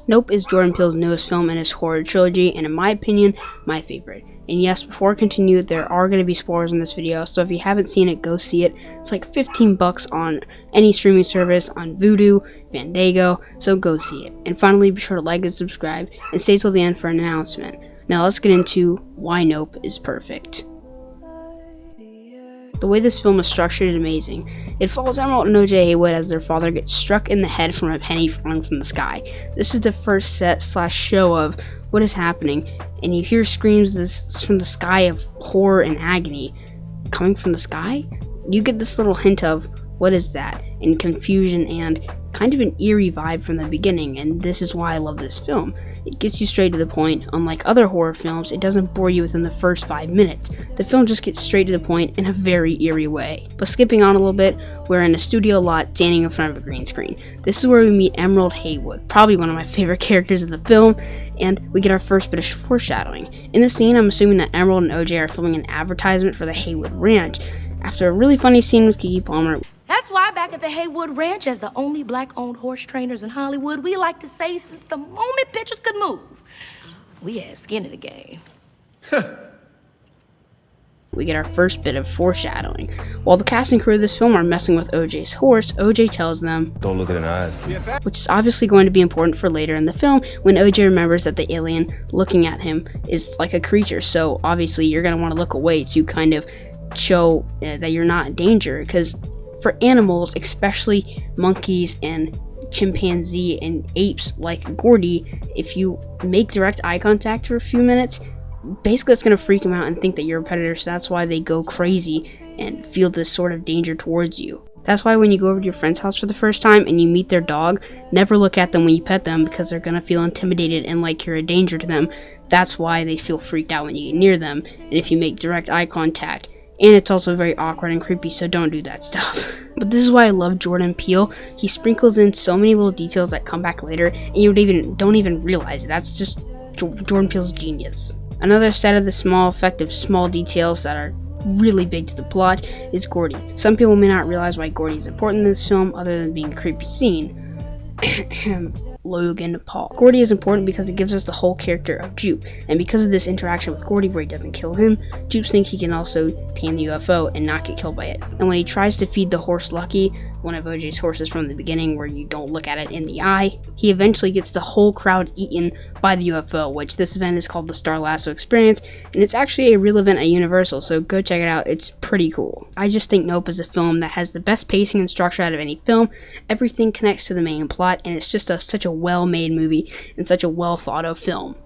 Nope is Jordan Peele's newest film in his horror trilogy, and in my opinion, my favorite. And yes, before I continue, there are going to be spoilers in this video, so if you haven't seen it, go see it. It's like $15 on any streaming service, on Vudu, Fandango, so go see it. And finally, be sure to like and subscribe, and stay till the end for an announcement. Now let's get into why Nope is perfect. The way this film is structured is amazing. It follows Emerald and O.J. Haywood as their father gets struck in the head from a penny falling from the sky. This is the first set/show of what is happening, and you hear screams from the sky of horror and agony. Coming from the sky? You get this little hint of what is that, and confusion and kind of an eerie vibe from the beginning, and this is why I love this film. It gets you straight to the point. Unlike other horror films, it doesn't bore you within the first 5 minutes. The film just gets straight to the point in a very eerie way. But skipping on a little bit, we're in a studio lot standing in front of a green screen. This is where we meet Emerald Haywood, probably one of my favorite characters of the film, and we get our first bit of foreshadowing. In the scene, I'm assuming that Emerald and OJ are filming an advertisement for the Haywood Ranch. After a really funny scene with Keke Palmer, that's why back at the Haywood Ranch, as the only black-owned horse trainers in Hollywood, we like to say since the moment bitches could move, we had skin in the game. we get our first bit of foreshadowing. While the cast and crew of this film are messing with OJ's horse, OJ tells them, "Don't look it in the eyes, please." Which is obviously going to be important for later in the film when OJ remembers that the alien looking at him is like a creature, so obviously you're going to want to look away to kind of show that you're not in danger, because for animals, especially monkeys and chimpanzee and apes like Gordy, if you make direct eye contact for a few minutes, basically it's going to freak them out and think that you're a predator, so that's why they go crazy and feel this sort of danger towards you. That's why when you go over to your friend's house for the first time and you meet their dog, never look at them when you pet them, because they're going to feel intimidated and like you're a danger to them. That's why they feel freaked out when you get near them, and if you make direct eye contact. And it's also very awkward and creepy, so don't do that stuff. But this is why I love Jordan Peele. He sprinkles in so many little details that come back later, and you don't even realize it. That's just Jordan Peele's genius. Another set of the small effective small details that are really big to the plot is Gordy. Some people may not realize why Gordy is important in this film, other than being a creepy scene. Logan Paul. Gordy is important because it gives us the whole character of Jupe, and because of this interaction with Gordy where he doesn't kill him, Jupe thinks he can also tame the UFO and not get killed by it. And when he tries to feed the horse Lucky, one of OJ's horses from the beginning where you don't look at it in the eye, he eventually gets the whole crowd eaten by the UFO, which this event is called the Star Lasso Experience, and it's actually a real event at Universal, so go check it out. It's pretty cool. I just think Nope is a film that has the best pacing and structure out of any film. Everything connects to the main plot, and it's just such a well-made movie and such a well-thought-of film.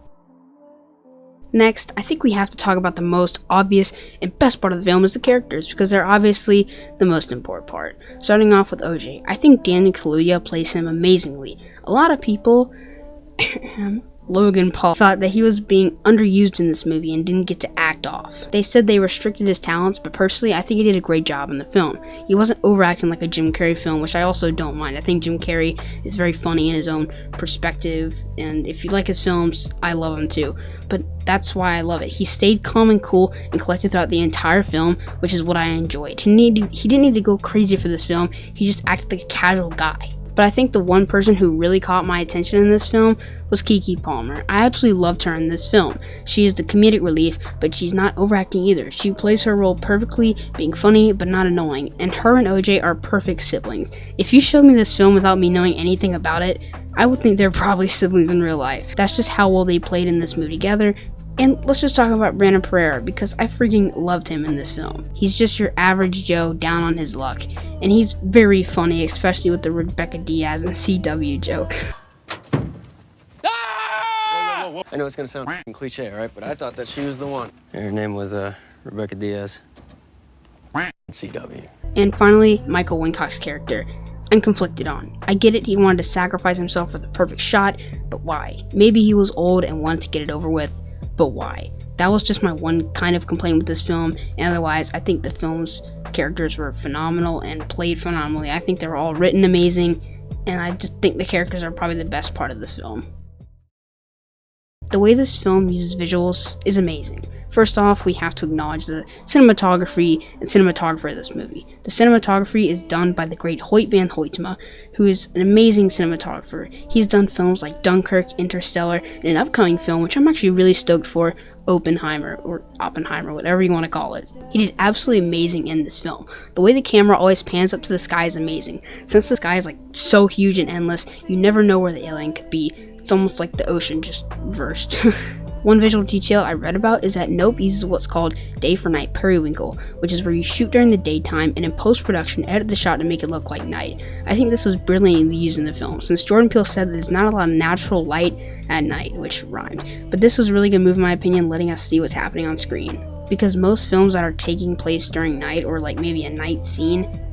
Next, I think we have to talk about the most obvious and best part of the film is the characters, because they're obviously the most important part. Starting off with OJ, I think Daniel Kaluuya plays him amazingly. A lot of people, Logan Paul, thought that he was being underused in this movie and didn't get to act off. They said they restricted his talents, but personally, I think he did a great job in the film. He wasn't overacting like a Jim Carrey film, which I also don't mind. I think Jim Carrey is very funny in his own perspective, and if you like his films, I love him too. But that's why I love it. He stayed calm and cool and collected throughout the entire film, which is what I enjoyed. He didn't need to go crazy for this film. He just acted like a casual guy. But I think the one person who really caught my attention in this film was Keke Palmer. I absolutely loved her in this film. She is the comedic relief, but she's not overacting either. She plays her role perfectly, being funny but not annoying, and her and OJ are perfect siblings. If you showed me this film without me knowing anything about it, I would think they're probably siblings in real life. That's just how well they played in this movie together. And let's just talk about Brandon Pereira, because I freaking loved him in this film. He's just your average Joe down on his luck, and he's very funny, especially with the Rebecca Diaz and CW joke. Whoa, whoa, whoa. I know it's gonna sound cliche, right? But I thought that she was the one. Her name was Rebecca Diaz. CW. And finally, Michael Wincock's character. I'm conflicted on. I get it, he wanted to sacrifice himself for the perfect shot, but why? Maybe he was old and wanted to get it over with, but why? That was just my one kind of complaint with this film, and otherwise, I think the film's characters were phenomenal and played phenomenally. I think they were all written amazing, and I just think the characters are probably the best part of this film. The way this film uses visuals is amazing. First off, we have to acknowledge the cinematography and cinematographer of this movie. The cinematography is done by the great Hoyt van Hoytema, who is an amazing cinematographer. He's done films like Dunkirk, Interstellar, and an upcoming film, which I'm actually really stoked for, Oppenheimer, whatever you want to call it. He did absolutely amazing in this film. The way the camera always pans up to the sky is amazing. Since the sky is like so huge and endless, you never know where the alien could be. It's almost like the ocean just reversed. One visual detail I read about is that Nope uses what's called day for night periwinkle, which is where you shoot during the daytime and in post-production edit the shot to make it look like night. I think this was brilliantly used in the film, since Jordan Peele said that there's not a lot of natural light at night, which rhymed. But this was a really good move in my opinion, letting us see what's happening on screen. Because most films that are taking place during night, or like maybe a night scene,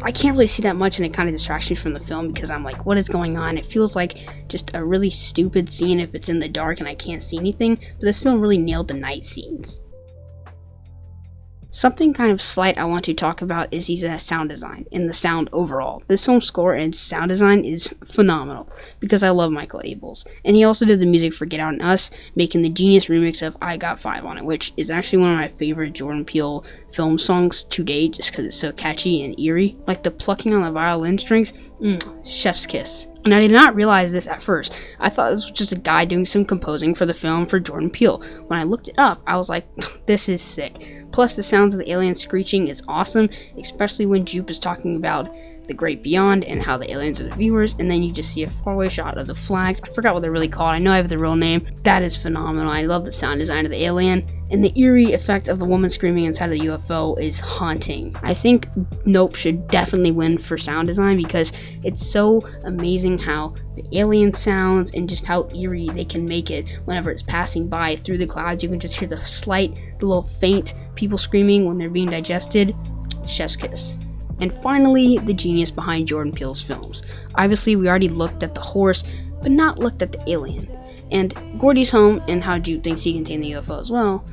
I can't really see that much, and it kind of distracts me from the film because I'm like, what is going on? It feels like just a really stupid scene if it's in the dark and I can't see anything, but this film really nailed the night scenes. Something kind of slight I want to talk about is his sound design and the sound overall. This film's score and sound design is phenomenal because I love Michael Abels. And he also did the music for Get Out and Us, making the genius remix of I Got Five on it, which is actually one of my favorite Jordan Peele film songs to date just because it's so catchy and eerie. Like the plucking on the violin strings, chef's kiss. And I did not realize this at first. I thought this was just a guy doing some composing for the film for Jordan Peele. When I looked it up, I was like, this is sick. Plus, the sounds of the alien screeching is awesome, especially when Jupe is talking about the great beyond and how the aliens are the viewers, and then you just see a faraway shot of the flags. I forgot what they're really called. I know I have the real name. That is phenomenal. I love the sound design of the alien, and the eerie effect of the woman screaming inside of the UFO is haunting. I think Nope should definitely win for sound design because it's so amazing how the alien sounds and just how eerie they can make it whenever it's passing by through the clouds. You can just hear the little faint people screaming when they're being digested. Chef's kiss. And finally, the genius behind Jordan Peele's films. Obviously, we already looked at the horse, but not looked at the alien. And Gordy's home and how Jupe thinks he can tame the UFO as well.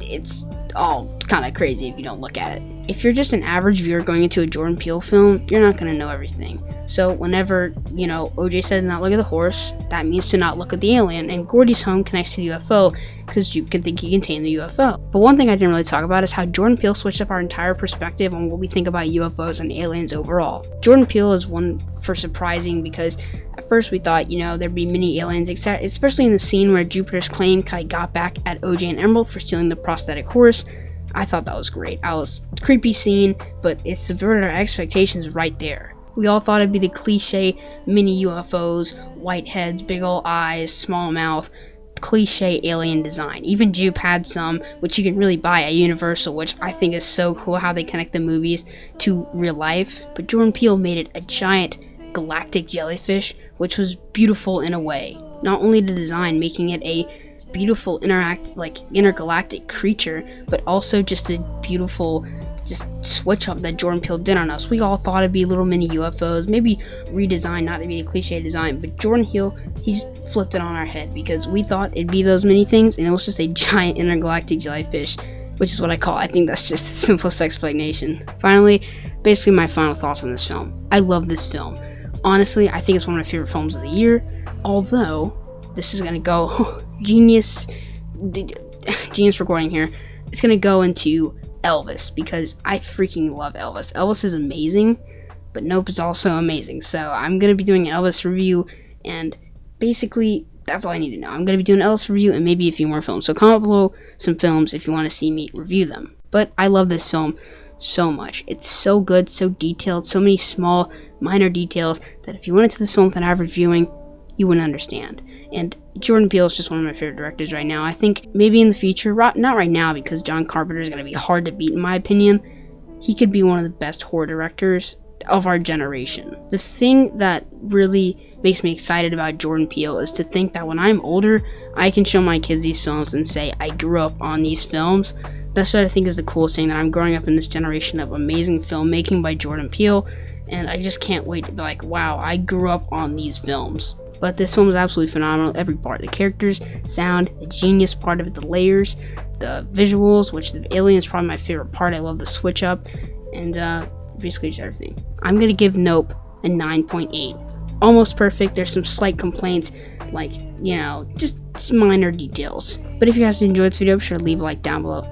It's all kind of crazy if you don't look at it. If you're just an average viewer going into a Jordan Peele film, you're not going to know everything. So whenever, OJ said not look at the horse, that means to not look at the alien. And Gordy's home connects to the UFO because Jupe can think he can tame the UFO. But one thing I didn't really talk about is how Jordan Peele switched up our entire perspective on what we think about UFOs and aliens overall. Jordan Peele is one for surprising because at first we thought, there'd be many aliens, especially in the scene where Jupiter's claim kind of got back at OJ and Emerald for stealing the prosthetic horse. I thought that was great. Creepy scene, but it subverted our expectations right there. We all thought it'd be the cliche mini UFOs, white heads, big ol' eyes, small mouth, cliche alien design. Even Jupe had some, which you can really buy at Universal, which I think is so cool how they connect the movies to real life. But Jordan Peele made it a giant galactic jellyfish, which was beautiful in a way. Not only the design making it a beautiful intergalactic creature, but also just the beautiful switch up that Jordan Peele did on us. We all thought it'd be little mini UFOs, maybe redesigned, not to be a cliche design, but Jordan Peele, he's flipped it on our head because we thought it'd be those many things and it was just a giant intergalactic jellyfish, which is what I think that's just the simplest explanation. Finally, basically my final thoughts on this film. I love this film. Honestly, I think it's one of my favorite films of the year, although this is gonna go genius recording here. It's gonna go into Elvis because I freaking love Elvis. Elvis is amazing, but Nope is also amazing. So I'm gonna be doing an Elvis review, and basically that's all I need to know. I'm gonna be doing an Elvis review and maybe a few more films. So comment below some films if you want to see me review them. But I love this film so much. It's so good, so detailed, so many small, minor details that if you went into this film without average viewing, you wouldn't understand. And Jordan Peele is just one of my favorite directors right now. I think maybe in the future, not right now because John Carpenter is going to be hard to beat in my opinion, he could be one of the best horror directors of our generation. The thing that really makes me excited about Jordan Peele is to think that when I'm older, I can show my kids these films and say I grew up on these films. That's what I think is the coolest thing, that I'm growing up in this generation of amazing filmmaking by Jordan Peele, and I just can't wait to be like, wow, I grew up on these films. But this film is absolutely phenomenal. Every part, the characters, sound, the genius part of it, the layers, the visuals, which the alien is probably my favorite part. I love the switch up, and basically just everything. I'm gonna give Nope a 9.8. almost perfect. There's some slight complaints, like, just minor details. But if you guys enjoyed this video, be sure to leave a like down below.